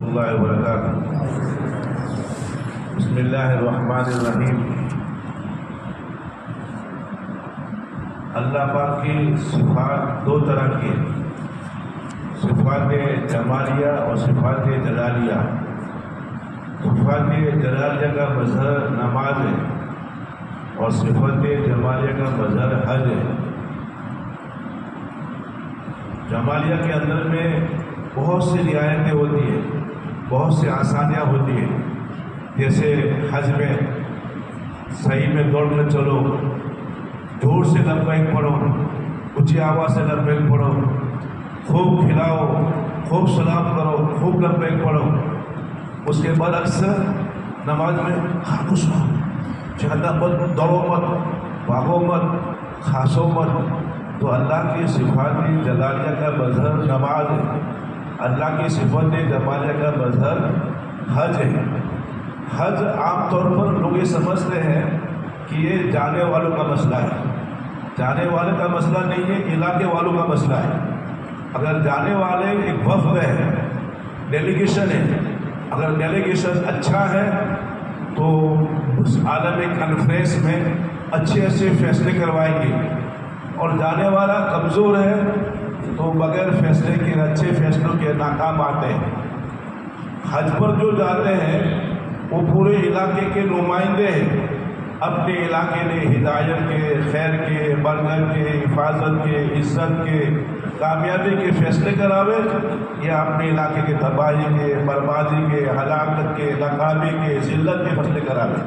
اللہ وبرکاتہ۔ بسم اللہ الرحمن الرحیم۔ اللہ پاک کی صفات دو طرح کی ہیں، صفات جمالیہ اور صفات جلالیہ۔ صفات جلالیہ کا مظہر نماز ہے اور صفات جمالیہ کا مظہر حج ہے۔ جمالیہ کے اندر میں بہت سی رعایتیں ہوتی ہیں، بہت سی آسانیاں ہوتی ہیں، جیسے حج میں صحیح میں دوڑ کر چلو، زور سے لبیک پڑھو، اونچی آواز سے لبیک پڑھو، خوب کھلاؤ، خوب سلام کرو، خوب لبیک پڑھو۔ اس کے برعکس نماز میں خاموش رہو، زیادہ مت دوڑو، مت بھاگو، مت خاصو مت۔ تو اللہ کی صفات جلالیہ کا مظہر نماز ہے، اللہ کی صفت جمالیہ کا مظہر حج ہے۔ حج عام طور پر لوگ یہ سمجھتے ہیں کہ یہ جانے والوں کا مسئلہ ہے، جانے والے کا مسئلہ نہیں ہے، علاقے والوں کا مسئلہ ہے۔ اگر جانے والے ایک وفد ہے، ڈیلیگیشن ہے، اگر ڈیلیگیشن اچھا ہے تو اس عالمی کانفرنس میں اچھے اچھے فیصلے کروائیں گے، اور جانے والا کمزور ہے تو بغیر فیصلے کے اچھے فیصلوں کے ناکام آتے ہیں۔ حج پر جو جاتے ہیں وہ پورے علاقے کے نمائندے ہیں، اپنے علاقے میں ہدایت کے، خیر کے، برکت کے، حفاظت کے، عزت کے، کامیابی کے فیصلے کراوے، یا اپنے علاقے کے تباہی کے، بربادی کے، ہلاکت کے، ناکامی کے، ذلت کے فیصلے کراوے۔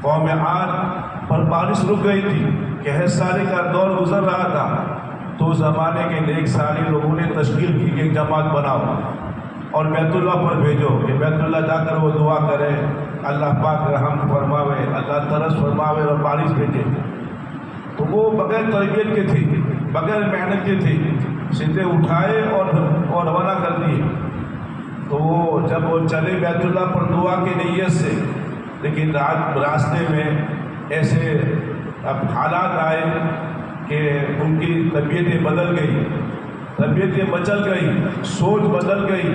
قوم عاد پر بارش رک گئی تھی، قحط سالی کا دور گزر رہا تھا، تو زمانے کے نیک سالی لوگوں نے تشکیل کی کہ ایک جماعت بناؤ اور بیت اللہ پر بھیجو کہ بیت اللہ جا کر وہ دعا کرے، اللہ پاک رحم فرماوے، اللہ ترس فرماوے اور بارش بھیجے۔ تو وہ بغیر تربیت کے تھی، بغیر محنت کے تھی، سیدھے اٹھائے اور روانہ کر دیے۔ تو وہ جب وہ چلے بیت اللہ پر دعا کی نیت سے، لیکن راستے میں ایسے اب حالات آئے کہ ان کی طبیعتیں بدل گئی، طبیعتیں مچل گئی، سوچ بدل گئی،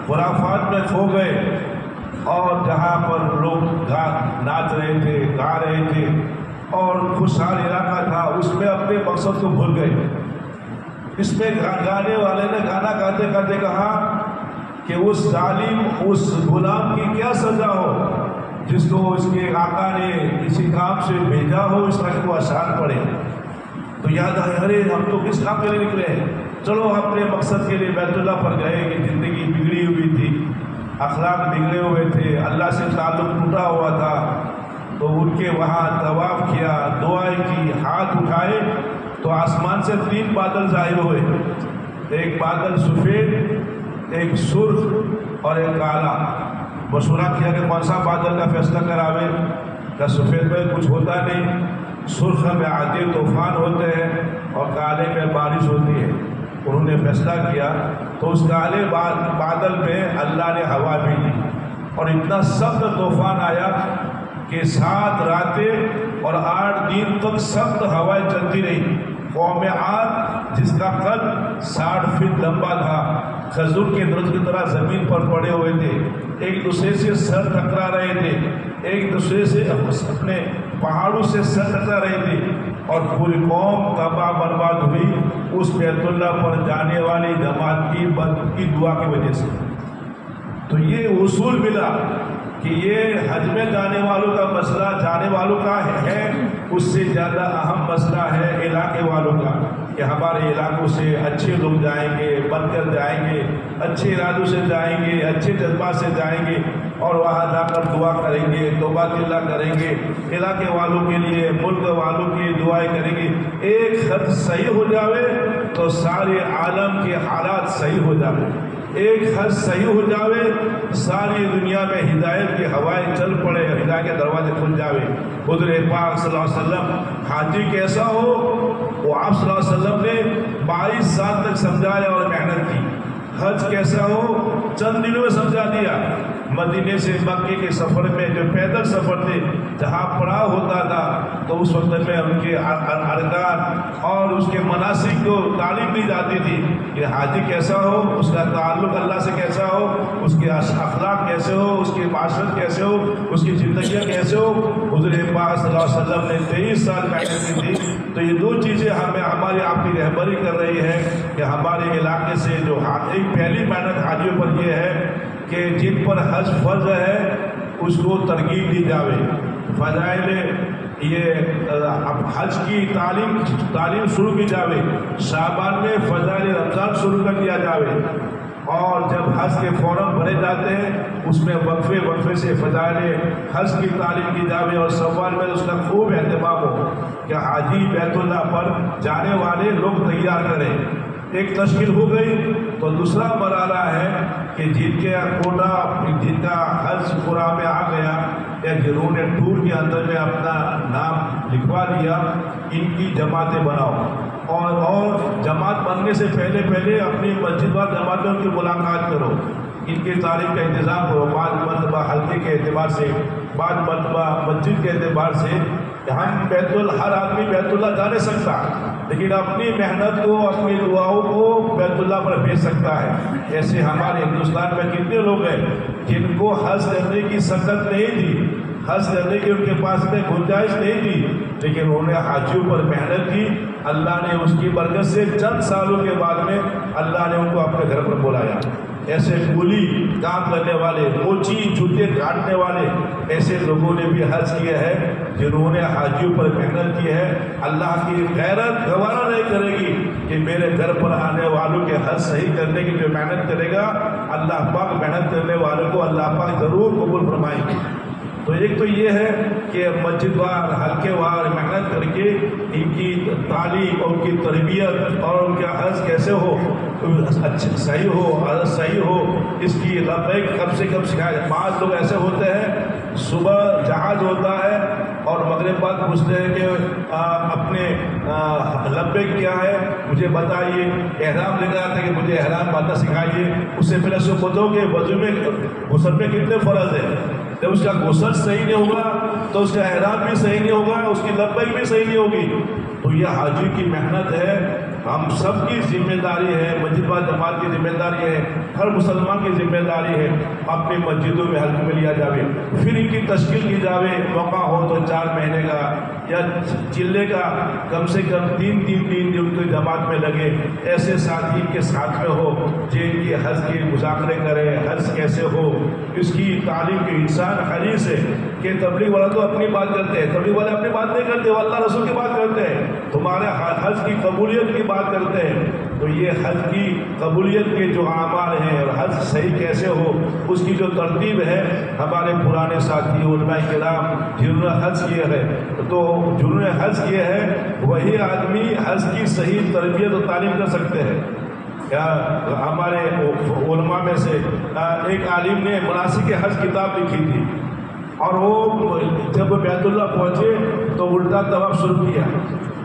خرافات میں کھو گئے، اور جہاں پر لوگ ناچ رہے تھے، گا رہے تھے اور خوشحال علاقہ تھا، اس میں اپنے مقصد کو بھول گئے۔ اس میں گانے والے نے گانا گاتے گاتے کہا کہ اس ظالم، اس غلام کی کیا سزا ہو جس کو اس کے آقا نے کسی کام سے بھیجا ہو، اس طرح کو آسان پڑے۔ تو یاد آئے، ارے ہم تو کس کام کے لیے نکلے ہیں، چلو اپنے مقصد کے لیے بیت اللہ پر گئے کہ زندگی بگڑی ہوئی تھی، اخلاق بگڑے ہوئے تھے، اللہ سے تعلق ٹوٹا ہوا تھا، تو ان کے وہاں طواف کیا، دعائیں کی، ہاتھ اٹھائے تو آسمان سے 3 بادل ظاہر ہوئے، ایک بادل سفید، ایک سرخ اور ایک کالا۔ مشورہ کیا کہ کون سا بادل کا فیصلہ کراوے، کہ سفید میں کچھ ہوتا نہیں، سرخ میں آندھی طوفان ہوتے ہیں اور کالے میں بارش ہوتی ہے۔ انہوں نے فیصلہ کیا تو اس کالے بادل میں اللہ نے ہوا بھیجی اور اتنا سخت طوفان آیا کہ 7 راتیں اور 8 دن تک سخت ہوائیں چلتی رہی۔ قوم عاد جس کا قد 60 فٹ لمبا تھا، کھجور کے درخت کی طرح زمین پر پڑے ہوئے تھے، ایک دوسرے سے سر ٹکرا رہے تھے، ایک دوسرے سے اپنے پہاڑوں سے سر ٹکرا رہے تھے، اور پوری قوم تباہ برباد ہوئی اس بیت اللہ پر جانے والی جماعت کی دعا کی وجہ سے۔ تو یہ اصول ملا کہ یہ حج میں جانے والوں کا مسئلہ جانے والوں کا ہے، اس سے زیادہ اہم مسئلہ ہے علاقے والوں کا، کہ ہمارے علاقوں سے اچھے لوگ جائیں گے، بن کر جائیں گے، اچھے ارادوں سے جائیں گے، اچھے جذبات سے جائیں گے، اور وہاں جا کر دعا کریں گے، توبہ اللہ کریں گے، علاقے والوں کے لیے، ملک والوں کی دعائیں کریں گے۔ ایک خط صحیح ہو جاوے تو سارے عالم کے حالات صحیح ہو جاوے، ایک خط صحیح ہو جاوے ساری دنیا میں ہدایت کی ہوائیں چل پڑے، ہدایت کے دروازے کھل جاوے۔ حضور پاک صلی اللہ علیہ وسلم حاجی کیسا ہو، وہ آپ صلی اللہ علیہ وسلم نے 22 سال تک سمجھایا اور محنت کی۔ حج کیسا ہو، چند دنوں میں سمجھا دیا۔ مدینے سے مکے کے سفر میں جو پیدل سفر تھے، جہاں پڑاؤ ہوتا تھا، تو اس وقت میں ان کے ارکان اور اس کے مناسک کو تعلیم دی جاتی تھی کہ حاجی کیسا ہو، اس کا تعلق اللہ سے کیسا ہو، اس کے اخلاق کیسے ہو، اس کی معاشرت کیسے ہو، اس کی زندگیاں کیسے ہو۔ حضور پاک صلی اللہ علیہ وسلم نے 23 سال محنت کی تھی۔ تو یہ دو چیزیں ہمیں ہماری آپ کی رہبری کر رہی ہے کہ ہمارے علاقے سے جو ایک پہلی محنت حاجیوں پر یہ ہے کہ جن پر حج فرض ہے اس کو ترغیب دی جاوے۔ فضائل یہ اب حج کی تعلیم شروع کی جاوے، شعبان میں فضائل رمضان شروع کر دیا جاوے، اور جب حج کے فورم بھرے جاتے ہیں اس میں وقفے سے فضائل حج کی تعلیم کی جاوے، اور سوال میں اس کا خوب اہتمام ہو کہ حاجی بیت اللہ پر جانے والے لوگ تیار کریں۔ ایک تشکیل ہو گئی تو دوسرا مرحلہ ہے کہ جن کے کوٹا جن کا حج پورا میں آ گیا یا جنہوں نے ٹور کے اندر میں اپنا نام لکھوا دیا، ان کی جماعتیں بناؤ، اور جماعت بننے سے پہلے اپنی مسجد و جماعت میں ان کی ملاقات کرو، ان کی تعلیم کا انتظام کرو۔ بعض مرتبہ حلقے کے اعتبار سے، بعض مرتبہ مسجد کے اعتبار سے ہم ہر آدمی بیت اللہ جا نہیں سکتا، لیکن اپنی محنت کو، اپنی دعاؤں کو بیت اللہ پر بھیج سکتا ہے۔ ایسے ہمارے ہندوستان میں کتنے لوگ ہیں جن کو حج کرنے کی سکت نہیں تھی، حج کرنے کی ان کے پاس میں گنجائش نہیں تھی، لیکن انہوں نے حاجیوں پر محنت کی، اللہ نے اس کی برکت سے چند سالوں کے بعد میں اللہ نے ان کو اپنے گھر پر بلایا۔ ایسے کولی کام کرنے والے، موچی جوتے کاٹنے والے ایسے لوگوں نے بھی حج کیا ہے، جنہوں نے حاجیوں پر محنت کی ہے۔ اللہ کی غیرت گوارا نہیں کرے گی کہ میرے گھر پر آنے والوں کے حج صحیح کرنے کی جو محنت کرے گا، اللہ پاک محنت کرنے والوں کو اللہ پاک ضرور قبول فرمائیں گے۔ تو ایک تو یہ ہے کہ مسجد وار، حلقے وار محنت کر کے ان کی تعلیم اور ان کی تربیت اور ان کا حج کیسے ہو، اچھا صحیح ہو، حج صحیح ہو، اس کی لبیک کم سے کم سکھایا جائے۔ بعض لوگ ایسے ہوتے ہیں صبح جہاز ہوتا ہے اور مغرب بعد پوچھتے ہیں کہ اپنے لبیک کیا ہے مجھے بتائیے، احرام لے کر آتے ہیں کہ مجھے احرام باندھنا سکھائیے۔ اس سے پہلے سے بتاؤ کہ وضو میں غسل میں کتنے فرض ہیں، جب اس کا غسل صحیح نہیں ہوگا تو اس کا احرام بھی صحیح نہیں ہوگا، اس کی لبیک بھی صحیح نہیں ہوگی۔ تو یہ حاجی کی محنت ہے، ہم سب کی ذمہ داری ہے، مسجد و جماعت کی ذمہ داری ہے، ہر مسلمان کی ذمہ داری ہے اپنی مسجدوں میں حلقے میں لیا جاوے، پھر ان کی تشکیل کی جاوے، موقع ہو تو 4 مہینے کا یا چلے کا کم سے کم 3 دن جو ان کی جماعت میں لگے، ایسے ساتھی کے ساتھ میں ہو جن کی حج کے مذاکرے کرے، حج کیسے ہو، اس کی تعلیم کی انسان حدیث ہے کہ تبلیغ والا تو اپنی بات کرتے ہیں، تبلیغ والے اپنی بات نہیں کرتے، وہ اللہ رسول کی بات کرتے ہیں، تمہارے حج کی قبولیت کی بات کرتے ہیں۔ تو یہ حج کی قبولیت کے جو اعمال ہیں اور حج صحیح کیسے ہو اس کی جو ترتیب ہے، ہمارے پرانے ساتھی علماء کرام جنہوں نے حج کیے ہے، تو جنہوں نے حج کیے ہے وہی آدمی حج کی صحیح تربیت و تعلیم کر سکتے ہیں۔ ہمارے علماء میں سے ایک عالم نے مناسک حج کتاب لکھی تھی، اور وہ جب بیت اللہ پہنچے تو الٹا طواف شروع کیا،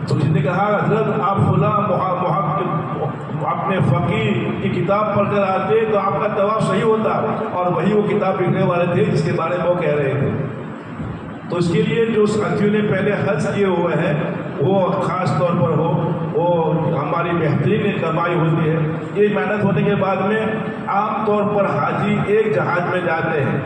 تو جس نے کہا حضرت آپ فلاں اپنے فقیر کی کتاب پڑھ کر آتے تو آپ کا طواف صحیح ہوتا، اور وہی وہ کتاب لکھنے والے تھے جس کے بارے میں وہ کہہ رہے تھے۔ تو اس کے لیے جو ساتھیوں نے پہلے حج کیے ہوئے ہیں وہ خاص طور پر ہو، وہ ہماری بہترین کمائی ہوتی ہے۔ یہ محنت ہونے کے بعد میں عام طور پر حاجی ایک جہاز میں جاتے ہیں،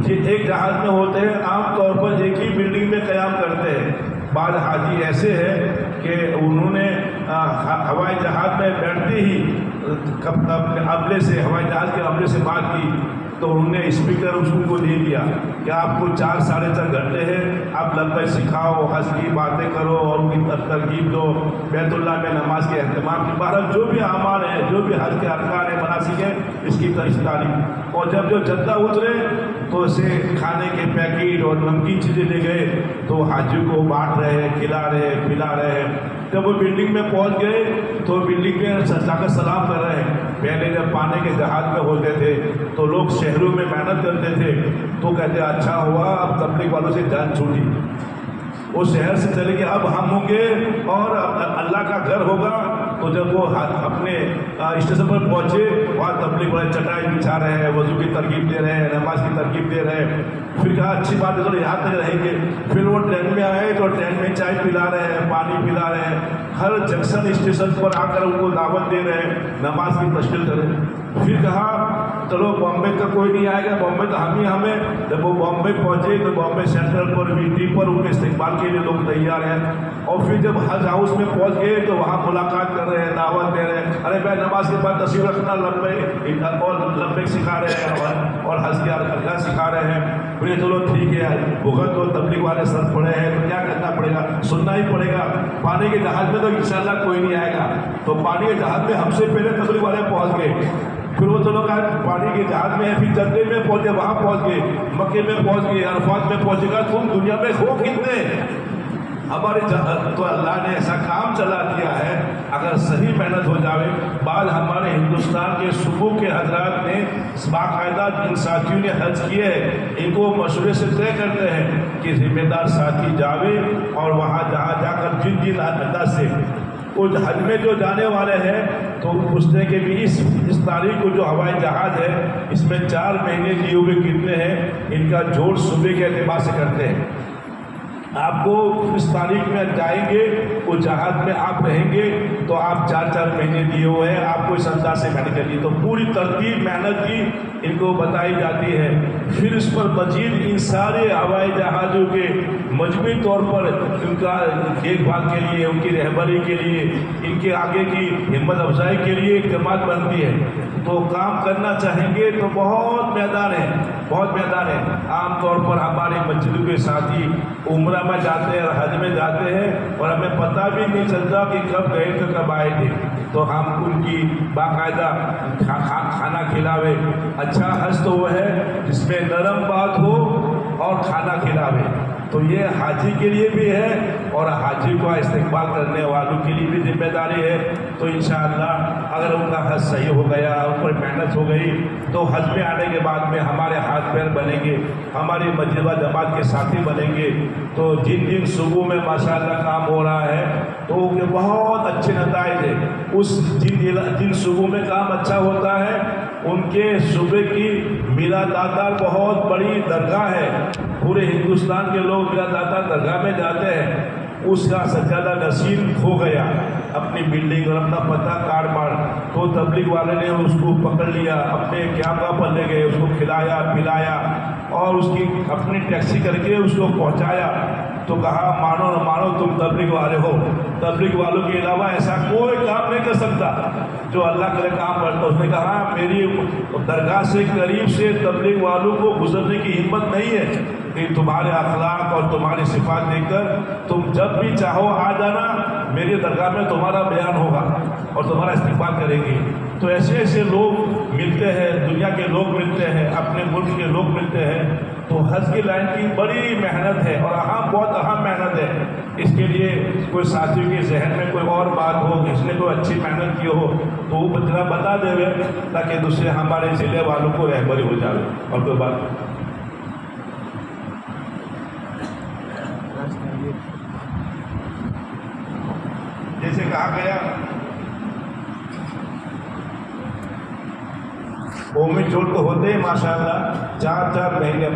ایک جہاز میں ہوتے ہیں، عام طور پر ایک ہی بلڈنگ میں قیام کرتے ہیں۔ بعض حاجی ایسے ہیں کہ انہوں نے ہوائی جہاز میں بیٹھتے ہی اپنے عملے سے، ہوائی جہاز کے عملے سے بات کی، تو انہوں نے اسپیکر اس کو دے دیا کہ آپ کو 4 ساڑھے 4 گھنٹے ہیں، آپ لبیک سکھاؤ، حج کی باتیں کرو اور ان کی ترغیب دو، بیت اللہ میں نماز کے اہتمام کی بہرحال جو بھی اعمال ہیں، جو بھی حج کے ارکان ہیں، مناسک ہیں، اس کی تعلیم۔ اور جب جو جدہ اترے تو اسے کھانے کے پیکٹ اور نمکین چیزیں لے گئے تو حاجی کو بانٹ رہے، کھلا رہے، پلا رہے۔ جب وہ بلڈنگ میں پہنچ گئے تو بلڈنگ میں جا کر سلام کر رہے ہیں۔ پہلے جب پانی کے جہاز میں ہوتے تھے تو لوگ شہروں میں محنت کرتے تھے تو کہتے اچھا ہوا اب تبلیغ والوں سے جان چھوٹی، وہ شہر سے چلے کہ اب ہم ہوں گے اور اللہ کا گھر ہوگا تو جب وہ اپنے اسٹیشن پر پہنچے وہاں تبلیغ والے چٹائی بچھا رہے ہیں، وضو کی ترغیب دے رہے ہیں، نماز کی ترغیب دے رہے ہیں. پھر کہا اچھی بات ہے چلو یہاں تک رہیں گے. پھر وہ ٹرین میں آئے تو ٹرین میں چائے پلا رہے ہیں، پانی پلا رہے ہیں، ہر جنکشن اسٹیشن پر آ کر ان کو دعوت دے رہے ہیں نماز کی تشکیل کریں. پھر کہا چلو بامبے کا کوئی نہیں آئے گا، بامبے تو ہم ہی ہمیں. جب وہ بامبے پہنچے تو بامبے سینٹرل پر وی پر ان کے استقبال کے لیے لوگ تیار ہیں. اور پھر جب حج ہاؤس میں پہنچ گئے تو وہاں ملاقات کر رہے ہیں، دعوت دے رہے ہیں. ارے بھائی نماز کے بعد تشریف رکھنا، لبیک سکھا رہے ہیں اور حج کے ارکان سکھا رہے ہیں. پھر چلو ٹھیک ہے، بھگت تو تبلیغ والے سر پڑے ہیں تو کیا کرنا پڑے گا، سننا ہی پڑے گا. پانی کے جہاز میں تو انشاءاللہ کوئی نہیں آئے گا. تو پانی کے جہاز میں ہم سے پہلے تبلیغ والے پہنچ گئے. پھر وہ چلو کہ پانی کے جہاز میں پھر جدے میں پہنچے، وہاں پہنچ گئے، مکے میں پہنچ گئے، عرفات میں پہنچے گا. تم دنیا میں ہو کتنے؟ ہمارے تو اللہ نے ایسا کام چلا دیا ہے، اگر صحیح محنت ہو جائے. بعض ہمارے ہندوستان کے صوبوں کے حضرات نے باقاعدہ جن ساتھیوں نے حج کیے ہیں ان کو مشورے سے طے کرتے ہیں کہ ذمہ دار ساتھی جاوے اور وہاں جہاں جا کر جن انداز سے وہ حج میں جو جانے والے ہیں تو پوچھتے کہ بھی اس تاریخ کو جو ہوائی جہاز ہے اس میں 4 مہینے لیے ہوئے کتنے ہیں، ان کا جوڑ صوبے کے اعتبار سے کرتے ہیں. آپ کو اس تاریخ میں جائیں گے، وہ جہاز میں آپ رہیں گے تو آپ 4 مہینے دیے ہوئے ہیں، آپ کو اس انداز سے محنت کرنی. تو پوری ترتیب محنت کی ان کو بتائی جاتی ہے. پھر اس پر مزید ان سارے ہوائی جہازوں کے مجموعی طور پر ان کا دیکھ بھال کے لیے، ان کی رہبری کے لیے، ان کے آگے کی ہمت افزائی کے لیے ایک جماعت بنتی ہے. تو کام کرنا چاہیں گے تو بہت میدان ہے، بہت میدان ہے. عام طور پر ہمارے مسجدوں کے ساتھی عمرہ میں جاتے ہیں، حج میں جاتے ہیں اور ہمیں پتہ بھی نہیں چلتا کہ کب گئے تو کب آئے تھے. تو ہم ان کی باقاعدہ کھانا کھلاوے. اچھا حج تو وہ ہے جس میں نرم بات ہو اور کھانا کھلاوے. تو یہ حاجی کے لیے بھی ہے اور حاجی کو استقبال کرنے والوں کے لیے بھی ذمہ داری ہے. تو انشاءاللہ اگر ان کا حج صحیح ہو گیا، ان پر محنت ہو گئی تو حج میں آنے کے بعد میں ہمارے ہاتھ پیر بنیں گے، ہماری مسجد و جماعت کے ساتھی بنیں گے. تو جن صوبوں میں ماشاءاللہ کام ہو رہا ہے تو وہ بہت اچھے نتائج ہیں. جن صوبوں میں کام اچھا ہوتا ہے ان کے صوبے کی میرا داتا بہت بڑی درگاہ ہے. پورے ہندوستان کے لوگ میرا داتا درگاہ میں جاتے ہیں. اس کا سجادہ نشین ہو گیا، اپنی بلڈنگ اور اپنا پتہ کارڈ مار، تو تبلیغ والے نے اس کو پکڑ لیا، اپنے کیمرہ پر لے گئے، اس کو کھلایا پلایا اور اس کی اپنی ٹیکسی کر کے اس کو پہنچایا. تو کہا مانو نہ مانو تم تبلیغ والے ہو، تبلیغ والوں کے علاوہ ایسا کوئی کام نہیں کر سکتا جو اللہ کے لیے کام کرتا. اس نے کہا میری درگاہ سے قریب سے تبلیغ والوں کو گزرنے کی ہمت نہیں ہے، کہ تمہارے اخلاق اور تمہاری صفات دیکھ کر تم جب بھی چاہو آ جانا، میری درگاہ میں تمہارا بیان ہوگا اور تمہارا استقبال کریں گے. تو ایسے ایسے لوگ ملتے ہیں، دنیا کے لوگ ملتے ہیں، اپنے ملک کے لوگ ملتے ہیں. تو حج کی لائن کی بڑی محنت ہے اور بہت اہم محنت ہے. اس کے لیے کوئی ساتھیوں کے ذہن میں کوئی اور بات ہو، اس نے کوئی اچھی محنت کی ہو تو وہ بتا دے تاکہ دوسرے ہمارے ضلع والوں کو رہبری ہو جائے. اور کوئی بات جیسے کہا گیا قومی جوڑ تو ہوتے ہیں ماشاءاللہ 4 مہینے.